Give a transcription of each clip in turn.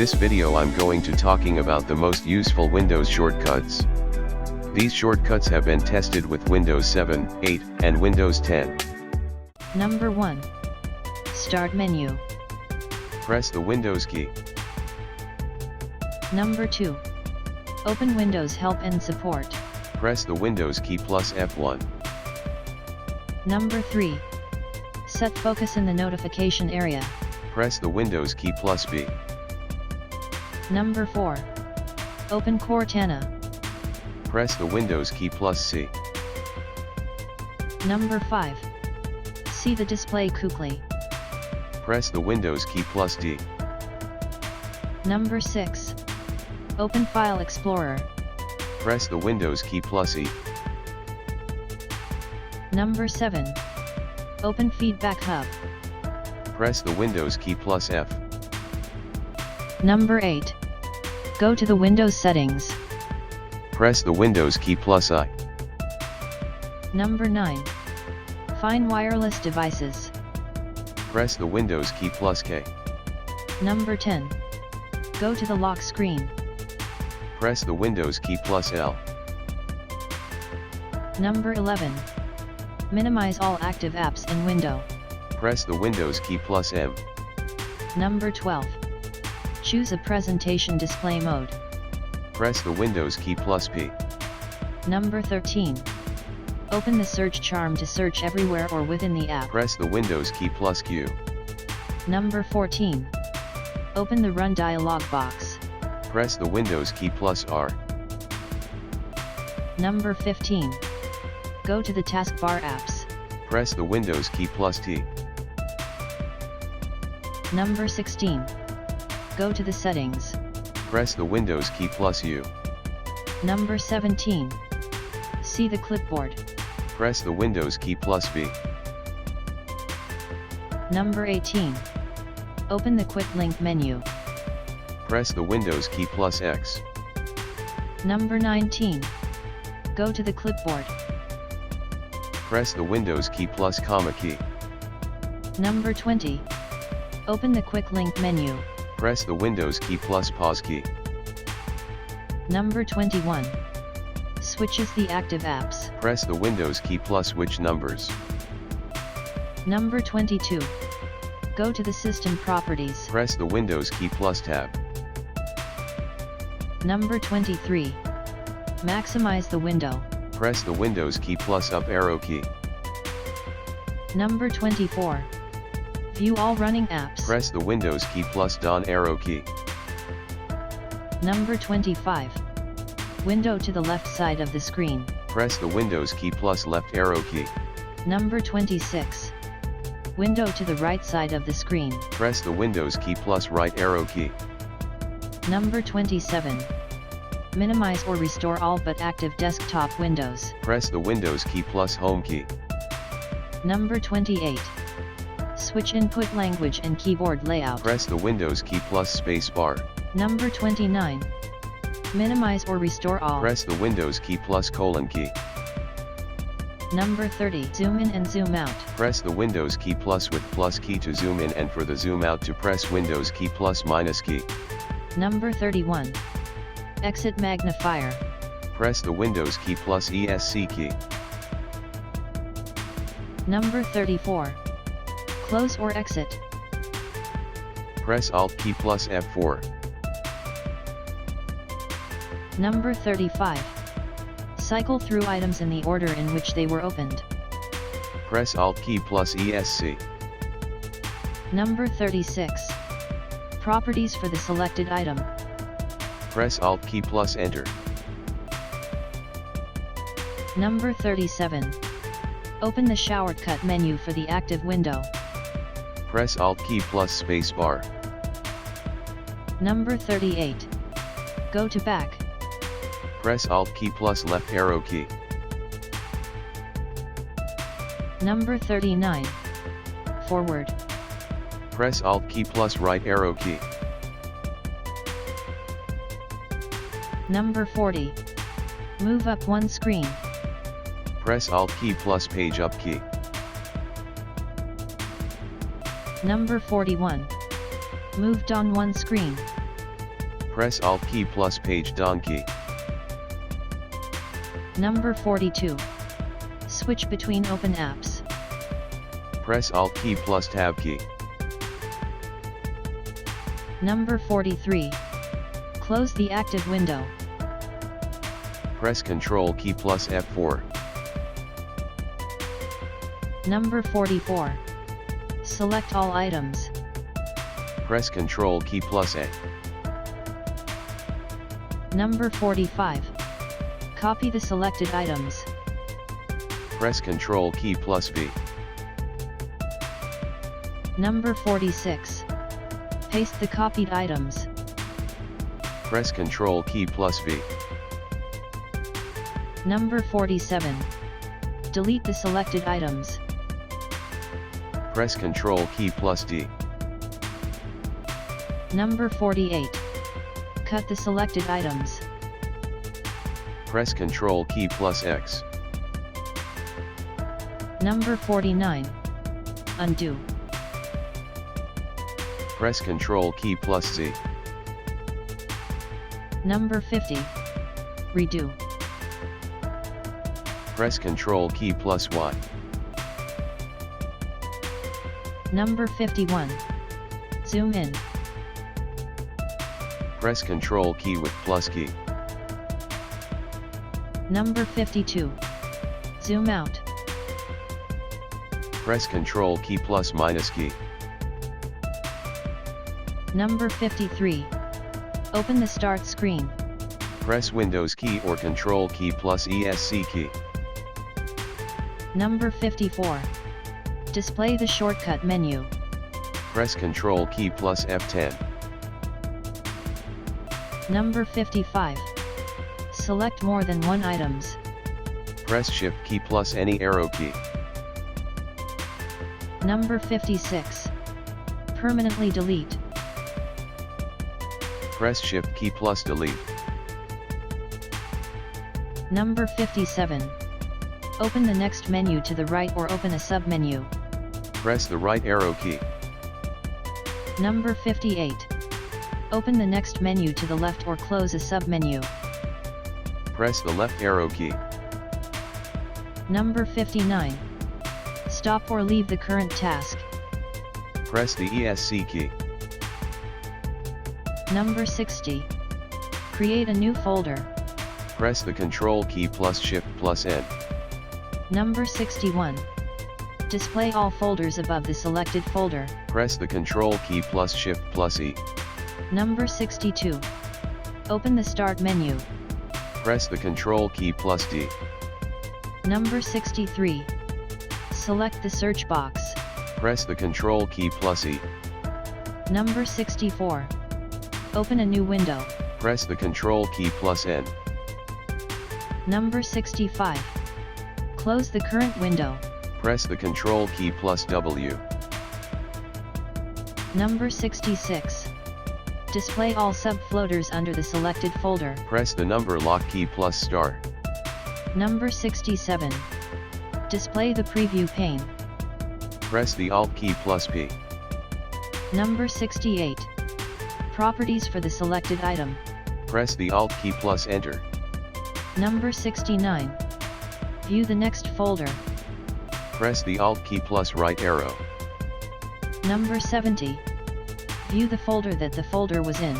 This video I'm going to talking about the most useful Windows shortcuts. These shortcuts have been tested with Windows 7, 8, and Windows 10. Number 1. Start menu. Press the Windows key. Number 2. Open Windows Help and Support. Press the Windows key plus F1. Number 3. Set focus in the notification area. Press the Windows key plus B. Number 4. Open Cortana. Press the Windows key plus C. Number 5. See the display quickly. Press the Windows key plus D. Number 6. Open File Explorer. Press the Windows key plus E. Number 7. Open Feedback Hub. Press the Windows key plus F. Number 8. Go to the Windows settings. Press the Windows key plus I. Number 9. Find wireless devices. Press the Windows key plus K. Number 10. Go to the lock screen. Press the Windows key plus L. Number 11. Minimize all active apps in window. Press the Windows key plus M. Number 12. Choose a presentation display mode. Press the Windows key plus P. Number 13. Open the search charm to search everywhere or within the app. Press the Windows key plus Q. Number 14. Open the Run dialog box. Press the Windows key plus R. Number 15. Go to the Taskbar Apps. Press the Windows key plus T. Number 16. Go to the Settings. Press the Windows key plus U. Number 17. See the Clipboard. Press the Windows key plus V. Number 18. Open the Quick Link menu. Press the Windows key plus X. Number 19. Go to the Clipboard. Press the Windows key plus comma key. Number 20. Open the Quick Link menu. Press the Windows key plus pause key. Number 21. Switches the active apps. Press the Windows key plus switch numbers. Number 22. Go to the System Properties. Press the Windows key plus tab. Number 23. Maximize the window. Press the Windows key plus up arrow key. Number 24. View all running apps. Press the Windows key plus down arrow key. Number 25. Window to the left side of the screen. Press the Windows key plus left arrow key. Number 26. Window to the right side of the screen. Press the Windows key plus right arrow key. Number 27. Minimize or restore all but active desktop windows. Press the Windows key plus home key. Number 28. Switch input language and keyboard layout. Press the Windows key plus spacebar. Number 29. Minimize or restore all. Press the Windows key plus colon key. Number 30. Zoom in and zoom out. Press the Windows key plus with plus key to zoom in, and for the zoom out to press Windows key plus minus key. Number 31. Exit magnifier. Press the Windows key plus ESC key. Number 34. Close or exit. Press Alt key plus F4. Number 35. Cycle through items in the order in which they were opened. Press Alt key plus ESC. Number 36. Properties for the selected item. Press Alt key plus Enter. Number 37. Open the shortcut menu for the active window. Press Alt key plus spacebar. Number 38. Go to back. Press Alt key plus left arrow key. Number 39. Forward. Press Alt key plus right arrow key. Number 40. Move up one screen. Press Alt key plus page up key. Number 41. Move down one screen. Press Alt key plus page down key. Number 42. Switch between open apps. Press Alt key plus tab key. Number 43. Close the active window. Press Ctrl key plus F4. Number 44. Select all items. Press Ctrl key plus A. Number 45. Copy the selected items. Press Ctrl key plus V. Number 46. Paste the copied items. Press Ctrl key plus V. Number 47. Delete the selected items. Press Ctrl key plus D. Number 48. Cut the selected items. Press Ctrl key plus X. Number 49. Undo. Press Ctrl key plus Z. Number 50. Redo. Press Ctrl key plus Y. Number 51. Zoom in. Press Ctrl key with plus key. Number 52. Zoom out. Press Ctrl key plus minus key. Number 53. Open the start screen. Press Windows key or Ctrl key plus ESC key. Number 54. Display the shortcut menu. Press Ctrl key plus F10. Number 55. Select more than one items. Press Shift key plus any arrow key. Number 56. Permanently delete. Press Shift key plus delete. Number 57. Open the next menu to the right or open a submenu. Press the right arrow key. Number 58. Open the next menu to the left or close a submenu. Press the left arrow key. Number 59. Stop or leave the current task. Press the ESC key. Number 60. Create a new folder. Press the Ctrl key plus Shift plus N. Number 61. Display all folders above the selected folder. Press the Ctrl key plus Shift plus E. Number 62. Open the Start menu. Press the Ctrl key plus D. Number 63. Select the search box. Press the Ctrl key plus E. Number 64. Open a new window. Press the Ctrl key plus N. Number 65. Close the current window. Press the Ctrl key plus W. Number 66. Display all subfolders under the selected folder. Press the number lock key plus star. Number 67. Display the preview pane. Press the Alt key plus P. Number 68. Properties for the selected item. Press the Alt key plus Enter. Number 69. View the next folder. Press the Alt key plus right arrow. Number 70. View the folder that the folder was in.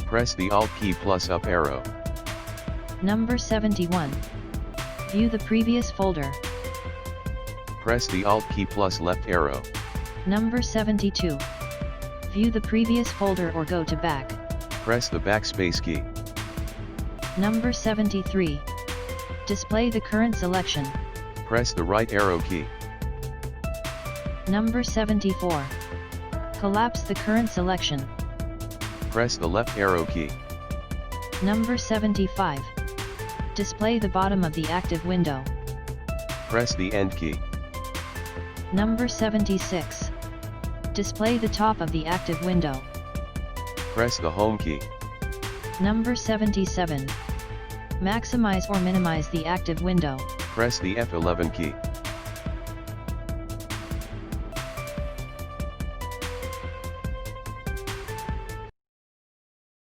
Press the Alt key plus up arrow. Number 71. View the previous folder. Press the Alt key plus left arrow. Number 72. View the previous folder or go to back. Press the backspace key. Number 73. Display the current selection. Press the right arrow key. Number 74. Collapse the current selection. Press the left arrow key. Number 75. Display the bottom of the active window. Press the End key. Number 76. Display the top of the active window. Press the Home key. Number 77. Maximize or minimize the active window. Press the F11 key.